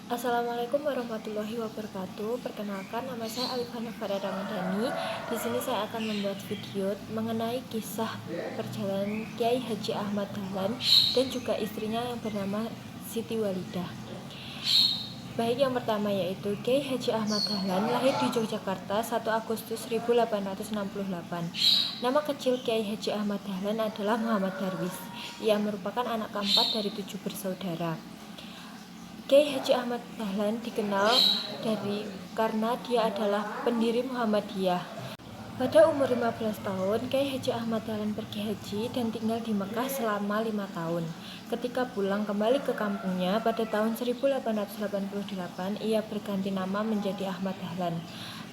Assalamualaikum warahmatullahi wabarakatuh. Perkenalkan, nama saya Alifana Farah Ramadhani. Di sini saya akan membuat video mengenai kisah perjalanan Kiai Haji Ahmad Dahlan dan juga istrinya yang bernama Siti Walidah. Baik, yang pertama yaitu Kiai Haji Ahmad Dahlan lahir di Yogyakarta 1 Agustus 1868. Nama kecil Kiai Haji Ahmad Dahlan adalah Muhammad Darwis. Ia merupakan anak keempat dari 7 bersaudara. Kiai Haji Ahmad Dahlan dikenal karena dia adalah pendiri Muhammadiyah. Pada umur 15 tahun, Kiai Haji Ahmad Dahlan pergi haji dan tinggal di Mekah selama 5 tahun. Ketika pulang kembali ke kampungnya pada tahun 1888, ia berganti nama menjadi Ahmad Dahlan.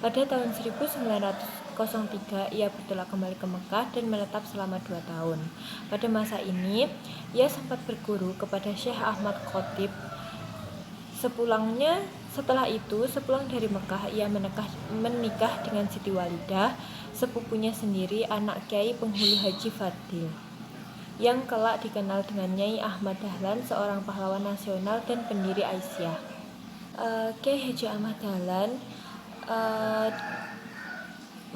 Pada tahun 1903, ia bertolak kembali ke Mekah dan menetap selama 2 tahun. Pada masa ini, ia sempat berguru kepada Syekh Ahmad Khatib. Sepulang dari Mekah, ia menikah dengan Siti Walidah, sepupunya sendiri, anak Kiai Penghulu Haji Fadil, yang kelak dikenal dengan Nyai Ahmad Dahlan, seorang pahlawan nasional dan pendiri Aisyah. Kiai Haji Ahmad Dahlan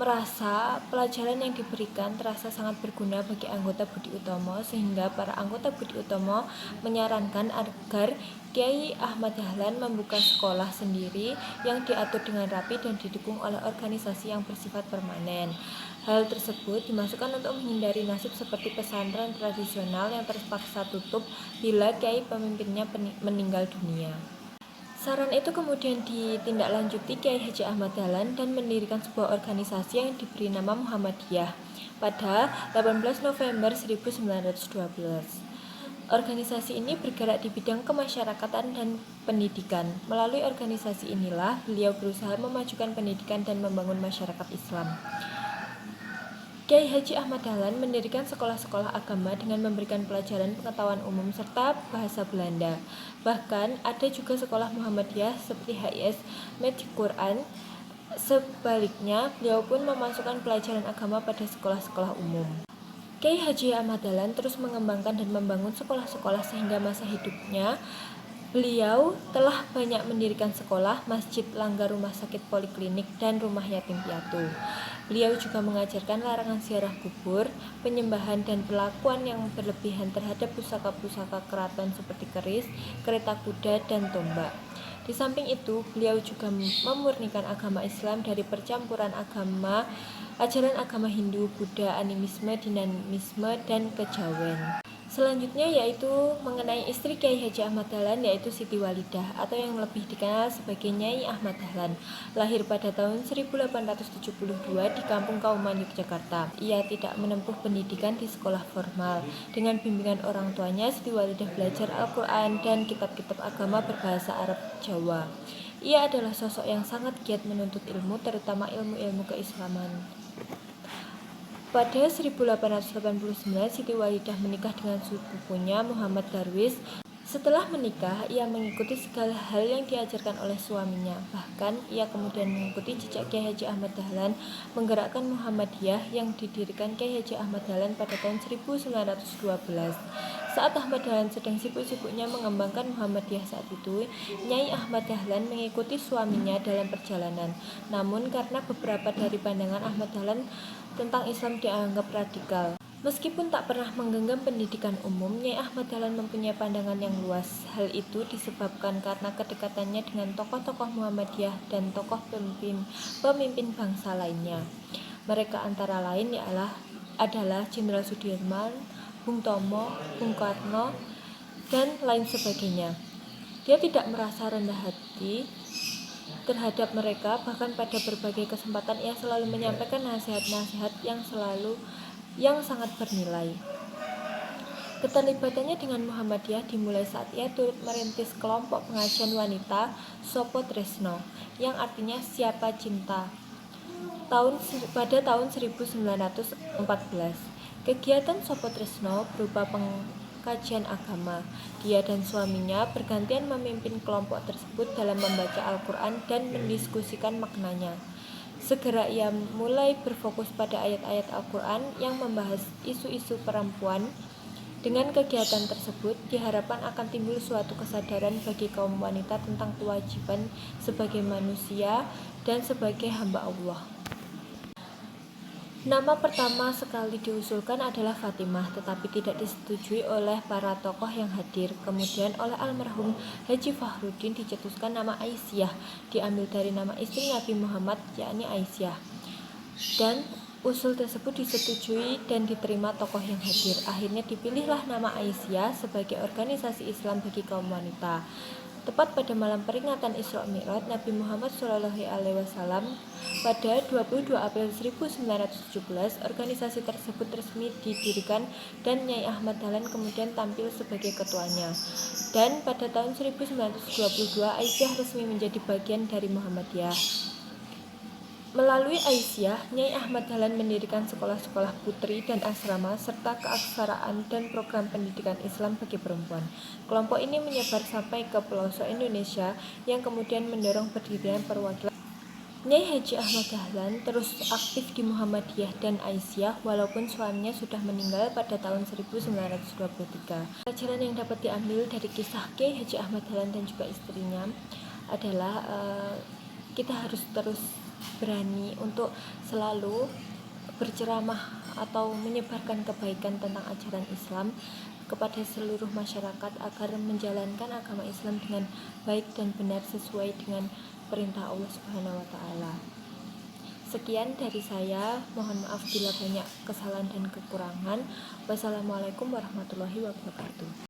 merasa pelajaran yang diberikan terasa sangat berguna bagi anggota Budi Utomo, sehingga para anggota Budi Utomo menyarankan agar Kiai Ahmad Dahlan membuka sekolah sendiri yang diatur dengan rapi dan didukung oleh organisasi yang bersifat permanen. Hal tersebut dimasukkan untuk menghindari nasib seperti pesantren tradisional yang terpaksa tutup bila Kiai pemimpinnya meninggal dunia. Saran itu kemudian ditindaklanjuti Kiai Haji Ahmad Dahlan dan mendirikan sebuah organisasi yang diberi nama Muhammadiyah pada 18 November 1912. Organisasi ini bergerak di bidang kemasyarakatan dan pendidikan. Melalui organisasi inilah beliau berusaha memajukan pendidikan dan membangun masyarakat Islam. Kiai Haji Ahmad Dahlan mendirikan sekolah-sekolah agama dengan memberikan pelajaran pengetahuan umum serta bahasa Belanda. Bahkan ada juga sekolah Muhammadiyah seperti HIS Medi Quran. Sebaliknya, beliau pun memasukkan pelajaran agama pada sekolah-sekolah umum. Kiai Haji Ahmad Dahlan terus mengembangkan dan membangun sekolah-sekolah sehingga masa hidupnya beliau telah banyak mendirikan sekolah, masjid, langgar, rumah sakit, poliklinik, dan rumah yatim piatu. Beliau juga mengajarkan larangan ziarah kubur, penyembahan, dan perlakuan yang berlebihan terhadap pusaka-pusaka keraton seperti keris, kereta kuda, dan tombak. Di samping itu, beliau juga memurnikan agama Islam dari percampuran ajaran agama Hindu, Buddha, animisme, dinamisme, dan kejawen. Selanjutnya yaitu mengenai istri Kiai Haji Ahmad Dahlan, yaitu Siti Walidah atau yang lebih dikenal sebagai Nyai Ahmad Dahlan. Lahir pada tahun 1872 di Kampung Kauman, Yogyakarta. Ia tidak menempuh pendidikan di sekolah formal. Dengan bimbingan orang tuanya, Siti Walidah belajar Al-Quran dan kitab-kitab agama berbahasa Arab Jawa. Ia adalah sosok yang sangat giat menuntut ilmu, terutama ilmu-ilmu keislaman. Pada 1889, Siti Walidah menikah dengan sepupunya Muhammad Darwis. Setelah menikah, ia mengikuti segala hal yang diajarkan oleh suaminya. Bahkan, ia kemudian mengikuti jejak Kiai Haji Ahmad Dahlan, menggerakkan Muhammadiyah yang didirikan Kiai Haji Ahmad Dahlan pada tahun 1912. Saat Ahmad Dahlan sedang sibuk-sibuknya mengembangkan Muhammadiyah saat itu, Nyai Ahmad Dahlan mengikuti suaminya dalam perjalanan. Namun, karena beberapa dari pandangan Ahmad Dahlan tentang Islam dianggap radikal. Meskipun tak pernah menggenggam pendidikan umum, Nyai Ahmad Dahlan mempunyai pandangan yang luas. Hal itu disebabkan karena kedekatannya dengan tokoh-tokoh Muhammadiyah dan tokoh pemimpin bangsa lainnya. Mereka antara lain adalah Jenderal Sudirman, Bung Tomo, Bung Karno, dan lain sebagainya. Dia tidak merasa rendah hati terhadap mereka, bahkan pada berbagai kesempatan ia selalu menyampaikan nasihat-nasihat yang sangat bernilai. Keterlibatannya dengan Muhammadiyah dimulai saat ia turut merintis kelompok pengajian wanita Sopo Tresno, yang artinya siapa cinta, pada tahun 1914. Kegiatan Sopo Tresno berupa kajian agama. Dia dan suaminya bergantian memimpin kelompok tersebut dalam membaca Al-Quran dan mendiskusikan maknanya. Segera ia mulai berfokus pada ayat-ayat Al-Quran yang membahas isu-isu perempuan Dengan kegiatan tersebut, diharapkan akan timbul suatu kesadaran bagi kaum wanita tentang kewajiban sebagai manusia dan sebagai hamba Allah. Nama pertama sekali diusulkan adalah Fatimah, tetapi tidak disetujui oleh para tokoh yang hadir. Kemudian oleh almarhum Haji Fakhruddin dicetuskan nama Aisyah, diambil dari nama istri Nabi Muhammad, yakni Aisyah. Dan usul tersebut disetujui dan diterima tokoh yang hadir. Akhirnya dipilihlah nama Aisyah sebagai organisasi Islam bagi kaum wanita. Tepat pada malam peringatan Isra Mi'raj Nabi Muhammad SAW pada 22 April 1917, organisasi tersebut resmi didirikan dan Nyai Ahmad Dahlan kemudian tampil sebagai ketuanya. Dan pada tahun 1922 Aisyah resmi menjadi bagian dari Muhammadiyah. Melalui Aisyah, Nyai Ahmad Dahlan mendirikan sekolah-sekolah putri dan asrama serta keaksaraan dan program pendidikan Islam bagi perempuan. Kelompok ini menyebar sampai ke pelosok Indonesia yang kemudian mendorong pendirian perwakilan. Nyai Haji Ahmad Dahlan terus aktif di Muhammadiyah dan Aisyah walaupun suaminya sudah meninggal pada tahun 1923. Pelajaran yang dapat diambil dari kisah Kiai Haji Ahmad Dahlan dan juga istrinya adalah kita harus terus berani untuk selalu berceramah atau menyebarkan kebaikan tentang ajaran Islam kepada seluruh masyarakat agar menjalankan agama Islam dengan baik dan benar sesuai dengan perintah Allah Subhanahu wa taala. Sekian dari saya, mohon maaf bila banyak kesalahan dan kekurangan. Wassalamualaikum warahmatullahi wabarakatuh.